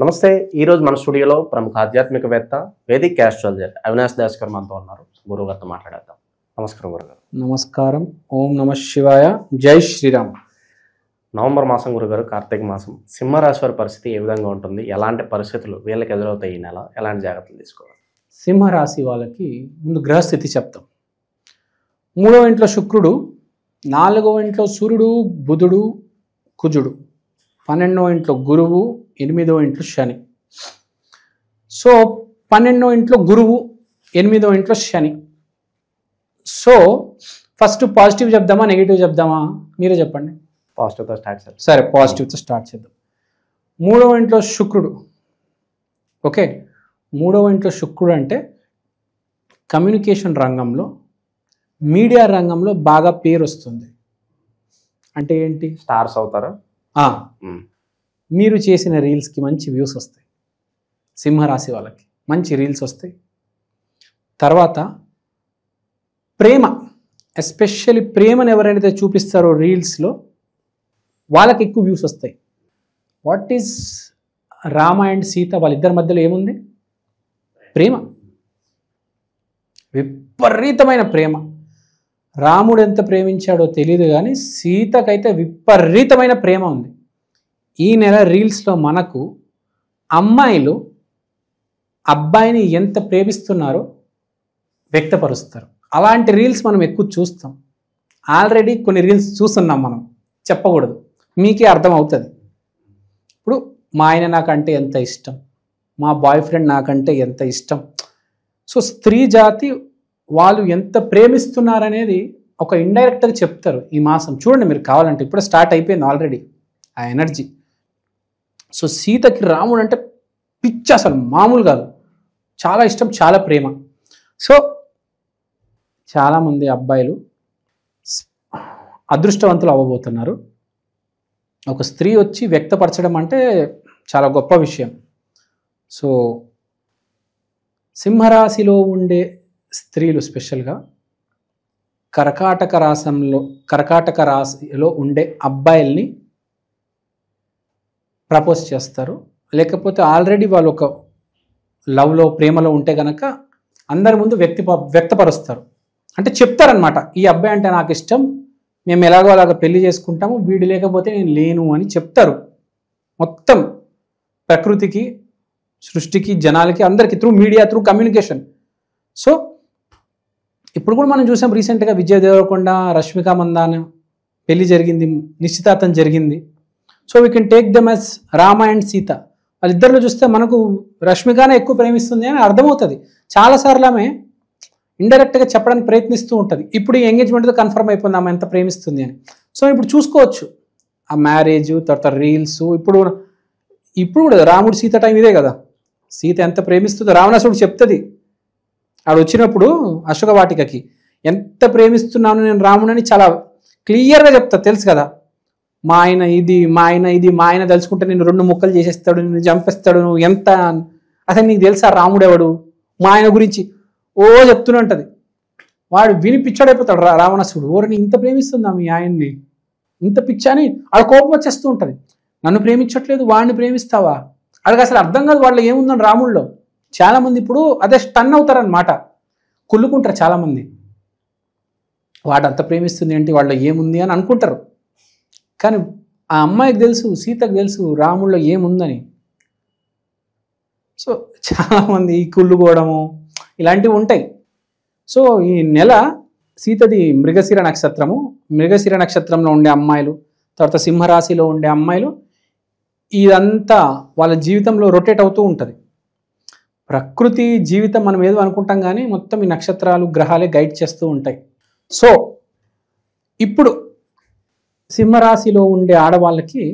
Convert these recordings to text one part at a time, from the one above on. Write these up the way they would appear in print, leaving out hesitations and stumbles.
నమస్తే. ఈరోజు మన స్టూడియోలో ప్రముఖ ఆధ్యాత్మికవేత్త వేదిక్ ఆస్ట్రాలజర్ అవినాష్ దాస్ గారు మనతో ఉన్నారు. గురువు గారితో మాట్లాడేద్దాం. నమస్కారం గురుగారు. నమస్కారం. ఓం నమ శివాయ. జై శ్రీరామ్. నవంబర్ మాసం గురుగారు, కార్తీక మాసం. సింహరాశి వారి పరిస్థితి ఏ విధంగా ఉంటుంది? ఎలాంటి పరిస్థితులు వీళ్ళకి ఎదురవుతాయి? ఈ నెల ఎలాంటి జాగ్రత్తలు తీసుకోవాలి? సింహరాశి వాళ్ళకి ముందు గ్రహస్థితి చెప్తాం. 3వ ఇంట్లో శుక్రుడు, 4వ ఇంట్లో సూర్యుడు, బుధుడు, కుజుడు, 12వ ఇంట్లో గురువు, 8వ ఇంట్లో శని. సో 12వ ఇంట్లో గురువు, 8వ ఇంట్లో శని. సో ఫస్ట్ పాజిటివ్ చెప్దామా, నెగిటివ్ చెప్దామా? మీరే చెప్పండి. పాజిటివ్తో స్టార్ట్ చేద్దాం. సరే, పాజిటివ్తో స్టార్ట్ చేద్దాం. 3వ ఇంట్లో శుక్రుడు. ఓకే, 3వ ఇంట్లో శుక్రుడు అంటే కమ్యూనికేషన్ రంగంలో, మీడియా రంగంలో బాగా పేరు వస్తుంది. అంటే ఏంటి? స్టార్స్ అవుతారా? మీరు చేసిన రీల్స్కి మంచి వ్యూస్ వస్తాయి. సింహరాశి వాళ్ళకి మంచి రీల్స్ వస్తాయి. తర్వాత ప్రేమ, ఎస్పెషల్లీ ప్రేమను ఎవరైతే చూపిస్తారో రీల్స్లో వాళ్ళకి ఎక్కువ వ్యూస్ వస్తాయి. What is Rama and Sita, వాళ్ళిద్దరి మధ్యలో ఏముంది? ప్రేమ, విపరీతమైన ప్రేమ. రాముడు ఎంత ప్రేమించాడో తెలియదు, కానీ సీతకైతే విపరీతమైన ప్రేమ ఉంది. ఈ నెల రీల్స్లో మనకు అమ్మాయిలు అబ్బాయిని ఎంత ప్రేమిస్తున్నారో వ్యక్తపరుస్తారు. అలాంటి రీల్స్ మనం ఎక్కువ చూస్తాం. ఆల్రెడీ కొన్ని రీల్స్ చూస్తున్నాం, మనం చెప్పకూడదు, మీకే అర్థం అవుతుంది. ఇప్పుడు మా ఆయన నాకంటే ఎంత ఇష్టం, మా బాయ్ ఫ్రెండ్ నాకంటే ఎంత ఇష్టం. సో స్త్రీ జాతి వాళ్ళు ఎంత ప్రేమిస్తున్నారనేది ఒక ఇండైరెక్ట్గా చెప్తారు ఈ మాసం. చూడండి మీరు కావాలంటే, ఇప్పుడు స్టార్ట్ అయిపోయింది ఆల్రెడీ ఆ ఎనర్జీ. సో సీతకి రాముడు అంటే పిచ్చి, అసలు మామూలు కాదు, చాలా ఇష్టం, చాలా ప్రేమ. సో చాలామంది అబ్బాయిలు అదృష్టవంతులు అవ్వబోతున్నారు. ఒక స్త్రీ వచ్చి వ్యక్తపరచడం అంటే చాలా గొప్ప విషయం. సో సింహరాశిలో ఉండే స్త్రీలు స్పెషల్గా కర్కాటక రాశిలో ఉండే అబ్బాయిల్ని ప్రపోజ్ చేస్తారు. లేకపోతే ఆల్రెడీ వాళ్ళు ఒక లవ్లో, ప్రేమలో ఉంటే కనుక అందరి ముందు వ్యక్తపరుస్తారు. అంటే చెప్తారనమాట, ఈ అబ్బాయి అంటే నాకు ఇష్టం, మేము ఎలాగో అలాగ పెళ్లి చేసుకుంటాము, వీడు లేకపోతే నేను లేను అని చెప్తారు. మొత్తం ప్రకృతికి, సృష్టికి, జనాలకి, అందరికీ through media, through communication. So ఇప్పుడు కూడా మనం చూసాం, రీసెంట్గా విజయ్ దేవరకొండ, రష్మిక మందాన పెళ్లి జరిగింది, నిశ్చితార్థం జరిగింది. So we can take them as Rama and Sita. వాళ్ళిద్దరిలో చూస్తే మనకు రష్మికనే ఎక్కువ ప్రేమిస్తుంది అని అర్థమవుతుంది. చాలాసార్లు ఆమె ఇండైరెక్ట్గా చెప్పడానికి ప్రయత్నిస్తూ ఉంటుంది. ఇప్పుడు ఈ ఎంగేజ్మెంట్తో కన్ఫర్మ్ అయిపోయింది ఆమె ఎంత ప్రేమిస్తుంది అని. సో ఇప్పుడు చూసుకోవచ్చు ఆ మ్యారేజ్, తర్వాత రీల్స్. ఇప్పుడు కూడా రాముడు సీత టైం ఇదే కదా. సీత ఎంత ప్రేమిస్తుందో రావణాసుడు చెప్తుంది. ఆడు వచ్చినప్పుడు అశోక వాటికకి ఎంత ప్రేమిస్తున్నాను నేను రాముడని చాలా క్లియర్గా చెప్తా, తెలుసు కదా. మా ఆయన ఇది, మా ఆయన తలుచుకుంటే నేను 2 ముక్కలు చేసేస్తాడు, నేను చంపేస్తాడు, నువ్వు ఎంత, అసలు నీకు తెలుసా రాముడు ఎవడు, మా ఆయన గురించి ఓ చెప్తూనే ఉంటుంది. వాడు విని పిచ్చాడైపోతాడు రావణాసుడు. ఓరని ఇంత ప్రేమిస్తుందా మీ ఆయన్ని, ఇంత పిచ్చా అని ఆడ కోపం వచ్చేస్తూ ఉంటుంది. నన్ను ప్రేమించట్లేదు, వాడిని ప్రేమిస్తావా? అడిగి అసలు అర్థం కాదు వాళ్ళు ఏముందని రాముడిలో. చాలామంది ఇప్పుడు అదే స్టన్ అవుతారనమాట, కుళ్ళుకుంటారు చాలామంది. వాడు అంత ప్రేమిస్తుంది ఏంటి, వాళ్ళలో ఏముంది అని అనుకుంటారు. కానీ ఆ అమ్మాయికి తెలుసు, సీతకు తెలుసు రాముడిలో ఏముందని. సో చాలామంది ఈ కుళ్ళుకోవడము ఇలాంటివి ఉంటాయి. సో ఈ నెల సీతది మృగశిర నక్షత్రము. మృగశిర నక్షత్రంలో ఉండే అమ్మాయిలు, తర్వాత సింహరాశిలో ఉండే అమ్మాయిలు, ఇదంతా వాళ్ళ జీవితంలో రొటేట్ అవుతూ ఉంటుంది. ప్రకృతి జీవితం మనం ఏదో అనుకుంటాం, కానీ మొత్తం ఈ నక్షత్రాలు, గ్రహాలే గైడ్ చేస్తూ ఉంటాయి. సో ఇప్పుడు సింహరాశిలో ఉండే ఆడవాళ్ళకి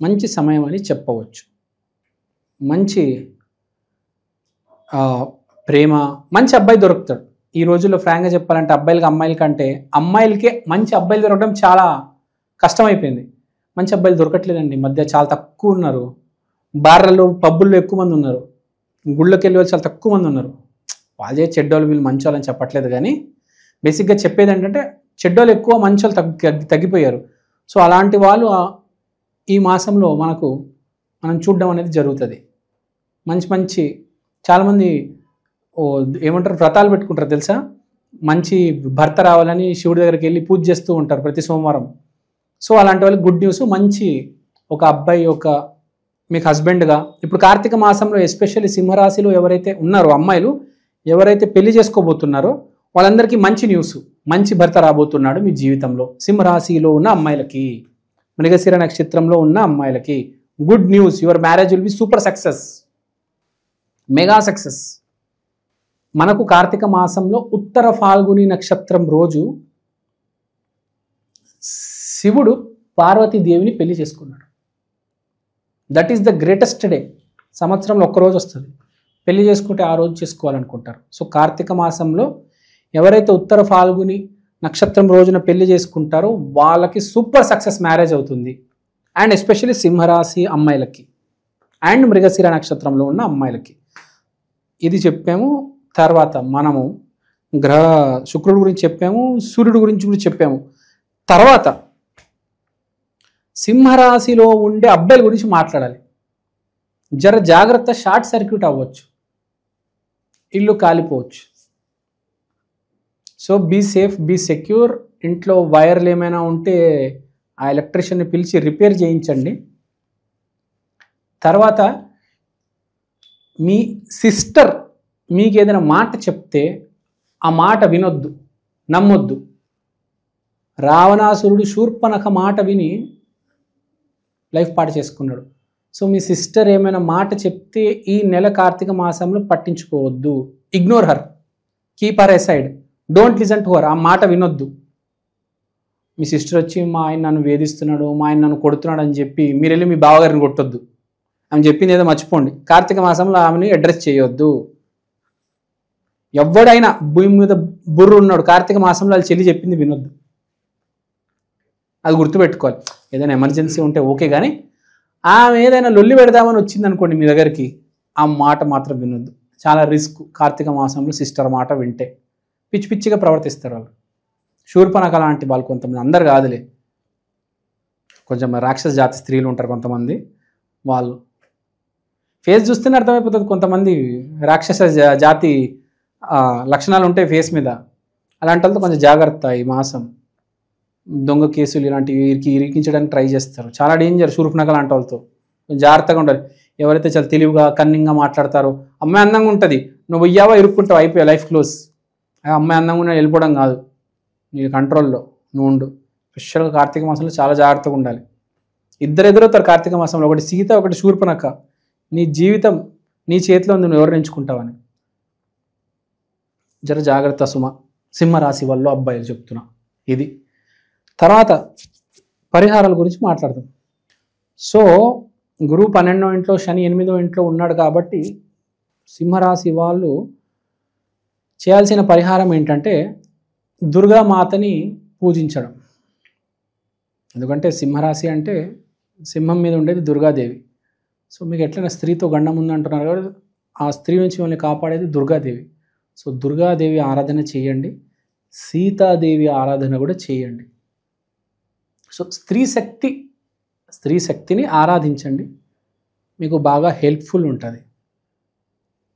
మంచి సమయం అని చెప్పవచ్చు. మంచి ప్రేమ, మంచి అబ్బాయి దొరుకుతాడు. ఈ రోజుల్లో ఫ్రాంక్గా చెప్పాలంటే అబ్బాయిలకి అమ్మాయిల కంటే అమ్మాయిలకే మంచి అబ్బాయిలు దొరకడం చాలా కష్టమైపోయింది. మంచి అబ్బాయిలు దొరకట్లేదండి, మధ్య చాలా తక్కువ ఉన్నారు. బార్లలో, పబ్బుల్లో ఎక్కువ మంది ఉన్నారు, గుళ్ళకి వెళ్ళే వాళ్ళు చాలా తక్కువ మంది ఉన్నారు. వాళ్ళే చెడ్డోళ్ళు, వీళ్ళు మంచోళ్ళని చెప్పట్లేదు, కానీ బేసిక్గా చెప్పేది ఏంటంటే చెడ్డోళ్ళు ఎక్కువ, మంచోళ్ళు తగ్గిపోయారు. సో అలాంటి వాళ్ళు ఈ మాసంలో మనకు మనం చూడడం అనేది జరుగుతుంది. మంచి మంచి చాలామంది ఏమంటారు వ్రతాలు పెట్టుకుంటారు తెలుసా, మంచి భర్త రావాలని శివుడి దగ్గరికి వెళ్ళి పూజ చేస్తూ ఉంటారు ప్రతి సోమవారం. సో అలాంటి వాళ్ళకి గుడ్ న్యూస్, మంచి ఒక అబ్బాయి మీకు హస్బెండ్గా ఇప్పుడు కార్తీక మాసంలో ఎస్పెషల్లీ సింహరాశిలో ఎవరైతే ఉన్నారో అమ్మాయిలు ఎవరైతే పెళ్లి చేసుకోబోతున్నారో వాళ్ళందరికీ మంచి న్యూస్, మంచి భర్త రాబోతున్నాడు మీ జీవితంలో. సింహరాశిలో ఉన్న అమ్మాయిలకి, మృగశిర నక్షత్రంలో ఉన్న అమ్మాయిలకి good news, your marriage will be super success, mega success. మనకు కార్తీక మాసంలో ఉత్తర ఫాల్గుని నక్షత్రం రోజు శివుడు పార్వతీదేవిని పెళ్లి చేసుకున్నాడు. That is the greatest day. సంవత్సరంలో ఒక్కరోజు వస్తుంది, పెళ్లి చేసుకుంటే ఆ రోజు చేసుకోవాలనుకుంటారు. సో కార్తీక మాసంలో ఎవరైతే ఉత్తర ఫాల్గుని నక్షత్రం రోజున పెళ్లి చేసుకుంటారో వాళ్ళకి సూపర్ సక్సెస్ మ్యారేజ్ అవుతుంది. అండ్ ఎస్పెషల్లీ సింహరాశి అమ్మాయిలకి అండ్ మృగశిర నక్షత్రంలో ఉన్న అమ్మాయిలకి ఇది చెప్పాము. తర్వాత మనము శుక్రుడి గురించి చెప్పాము, సూర్యుడి గురించి కూడా చెప్పాము. తర్వాత సింహరాశిలో ఉండే అబ్బాయిల గురించి మాట్లాడాలి. జర జాగ్రత్త, షార్ట్ సర్క్యూట్ అవ్వచ్చు, ఇల్లు కాలిపోవచ్చు. So be safe, be secure. ఇంట్లో వైర్లు ఏమైనా ఉంటే ఆ ఎలక్ట్రీషియన్ని పిలిచి రిపేర్ చేయించండి. తర్వాత మీ సిస్టర్ మీకు ఏదైనా మాట చెప్తే ఆ మాట వినొద్దు, నమ్మొద్దు. రావణాసురుడు శూర్పణఖ మాట విని లైఫ్ పాటు చేసుకున్నాడు. సో మీ సిస్టర్ ఏమైనా మాట చెప్తే ఈ నెల కార్తీక మాసంలో పట్టించుకోవద్దు. Ignore her, keep her aside, don't listen to her. ఆ మాట వినొద్దు. మీ సిస్టర్ వచ్చి మా ఆయన నన్ను వేధిస్తున్నాడు, మా ఆయన నన్ను కొడుతున్నాడు అని చెప్పి మీరు వెళ్ళి మీ బావగారిని కొట్టొద్దు. ఆమె చెప్పింది ఏదో మర్చిపోండి. కార్తీక మాసంలో ఆమెని అడ్రస్ చేయొద్దు. ఎవడైనా భూమి మీద బుర్రు ఉన్నాడు కార్తీక మాసంలో వాళ్ళ చెల్లి చెప్పింది వినొద్దు. అది గుర్తుపెట్టుకోవాలి. ఏదైనా ఎమర్జెన్సీ ఉంటే ఓకే, కానీ ఆమె ఏదైనా లొల్లి పెడదామని వచ్చింది అనుకోండి మీ దగ్గరికి, ఆ మాట మాత్రం వినొద్దు. చాలా రిస్క్ కార్తీక మాసంలో సిస్టర్ మాట వింటే. పిచ్చి పిచ్చిగా ప్రవర్తిస్తారు వాళ్ళు. శూర్పణఖ లాంటి వాళ్ళు కొంతమంది, అందరు కాదులే, కొంచెం రాక్షస జాతి స్త్రీలు ఉంటారు కొంతమంది. వాళ్ళు ఫేస్ చూస్తేనే అర్థమైపోతుంది కొంతమంది రాక్షస జాతి లక్షణాలు ఉంటాయి ఫేస్ మీద. అలాంటి వాళ్ళతో కొంచెం జాగ్రత్త. ఈ మాసం దొంగ కేసులు ఇలాంటివి ఇరికించడానికి ట్రై చేస్తారు. చాలా డేంజర్ శూర్పణఖ లాంటి వాళ్ళతో. జాగ్రత్తగా ఉండాలి. ఎవరైతే చాలా తెలివిగా కన్నింగ్గా మాట్లాడతారో, అమ్మాయి అందంగా ఉంటుంది, నువ్వు ఇయ్యావా ఇరుక్కుంటావు, అయిపోయా, లైఫ్ క్లోజ్. అమ్మాయి అందంగా ఉన్న వెళ్ళిపోవడం కాదు, నీ కంట్రోల్లో నువ్వు ఉండు. స్పెషల్గా కార్తీక మాసంలో చాలా జాగ్రత్తగా ఉండాలి. ఇద్దరు ఎదురవుతారు కార్తీక మాసంలో, ఒకటి సీత, ఒకటి శూర్పణఖ. నీ జీవితం నీ చేతిలో ఉంది, నువ్వు ఎవరిని ఎంచుకుంటావని. జర జాగ్రత్త సుమ. సింహరాశి వాళ్ళు అబ్బాయిలు చెప్తున్నా ఇది. తర్వాత పరిహారాల గురించి మాట్లాడదాం. సో గురువు 12వ ఇంట్లో, శని 8వ ఇంట్లో ఉన్నాడు కాబట్టి సింహరాశి వాళ్ళు చేయాల్సిన పరిహారం ఏంటంటే దుర్గామాతని పూజించడం. ఎందుకంటే సింహరాశి అంటే సింహం మీద ఉండేది దుర్గాదేవి. సో మీకు ఎట్లయినా స్త్రీతో గండం ఉందంటున్నారు కదా, ఆ స్త్రీ నుంచి మిమ్మల్ని కాపాడేది దుర్గాదేవి. సో దుర్గాదేవి ఆరాధన చేయండి, సీతాదేవి ఆరాధన కూడా చేయండి. సో స్త్రీ శక్తిని ఆరాధించండి, మీకు బాగా హెల్ప్ఫుల్ ఉంటుంది.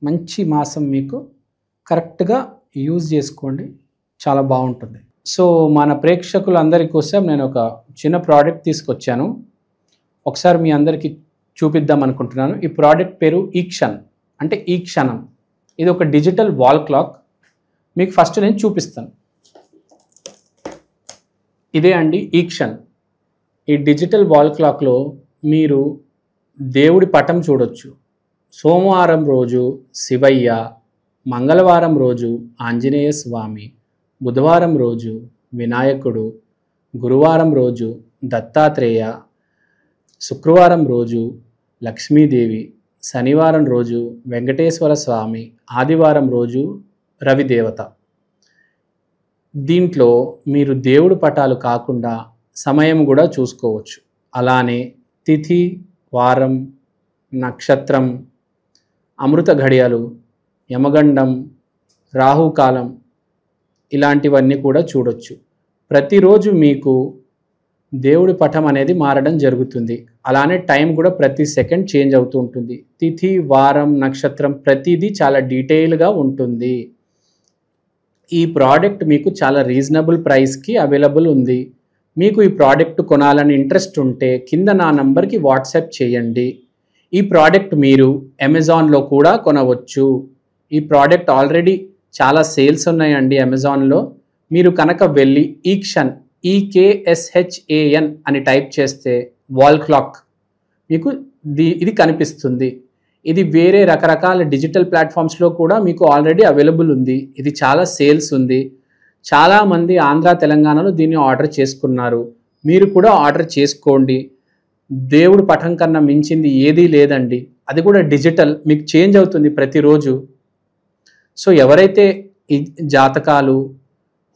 మంచి మాసం మీకు కరెక్ట్గా యూజ్ చేసుకోండి, చాలా బాగుంటుంది. సో మన ప్రేక్షకులందరి కోసం నేను ఒక చిన్న ప్రోడక్ట్ తీసుకొచ్చాను, ఒకసారి మీ అందరికీ చూపిద్దాం అనుకుంటున్నాను. ఈ ప్రోడక్ట్ పేరు ఈక్షన్, అంటే ఈ క్షణం. ఇది ఒక డిజిటల్ వాల్ క్లాక్. మీకు ఫస్ట్ నేను చూపిస్తాను. ఇదే అండి ఈక్షన్. ఈ డిజిటల్ వాల్ క్లాక్లో మీరు దేవుడి పటం చూడొచ్చు. సోమవారం రోజు శివయ్య, మంగళవారం రోజు ఆంజనేయ స్వామి, బుధవారం రోజు వినాయకుడు, గురువారం రోజు దత్తాత్రేయ, శుక్రవారం రోజు లక్ష్మీదేవి, శనివారం రోజు వెంకటేశ్వర స్వామి, ఆదివారం రోజు రవిదేవత. దీంట్లో మీరు దేవుడి పటాలు కాకుండా సమయం కూడా చూసుకోవచ్చు. అలానే తిథి, వారం, నక్షత్రం, అమృత ఘడియలు, యమగండం, రాహుకాలం ఇలాంటివన్నీ కూడా చూడొచ్చు. ప్రతిరోజు మీకు దేవుడి పటం అనేది మారడం జరుగుతుంది. అలానే టైం కూడా ప్రతి సెకండ్ చేంజ్ అవుతూ ఉంటుంది. తిథి, వారం, నక్షత్రం ప్రతిదీ చాలా డీటెయిల్గా ఉంటుంది. ఈ ప్రోడక్ట్ మీకు చాలా రీజనబుల్ ప్రైస్కి అవైలబుల్ ఉంది. మీకు ఈ ప్రోడక్ట్ కొనాలని ఇంట్రెస్ట్ ఉంటే కింద నా నంబర్కి వాట్సాప్ చేయండి. ఈ ప్రోడక్ట్ మీరు అమెజాన్లో కూడా కొనవచ్చు. ఈ ప్రోడక్ట్ ఆల్రెడీ చాలా సేల్స్ ఉన్నాయండి అమెజాన్లో. మీరు కనుక వెళ్ళి ఈక్షన్ EKSHAN అని టైప్ చేస్తే వాల్ క్లాక్ మీకు ఇది కనిపిస్తుంది. ఇది వేరే రకరకాల డిజిటల్ ప్లాట్ఫామ్స్లో కూడా మీకు ఆల్రెడీ అవైలబుల్ ఉంది. ఇది చాలా సేల్స్ ఉంది. చాలామంది ఆంధ్ర, తెలంగాణలో దీన్ని ఆర్డర్ చేసుకున్నారు. మీరు కూడా ఆర్డర్ చేసుకోండి. దేవుడు పటం కన్నా మించింది ఏదీ లేదండి. అది కూడా డిజిటల్, మీకు చేంజ్ అవుతుంది ప్రతిరోజు. సో ఎవరైతే ఈ జాతకాలు,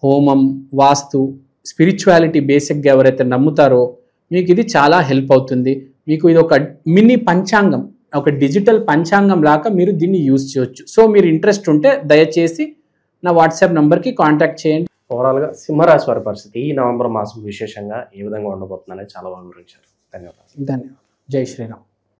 హోమం, వాస్తు, స్పిరిచువాలిటీ బేసిక్గా ఎవరైతే నమ్ముతారో మీకు ఇది చాలా హెల్ప్ అవుతుంది. మీకు ఇది ఒక మినీ పంచాంగం, ఒక డిజిటల్ పంచాంగం లాగా మీరు దీన్ని యూజ్ చేయొచ్చు. సో మీరు ఇంట్రెస్ట్ ఉంటే దయచేసి నా వాట్సాప్ నంబర్కి కాంటాక్ట్ చేయండి. ఓవరాల్గా సింహరాశి వారి పరిస్థితి ఈ నవంబర్ మాసం విశేషంగా ఏ విధంగా ఉండబోతుందనేది చాలా బాగా వివరించారు. ధన్యవాదాలు. ధన్యవాదాలు. జై శ్రీరామ్.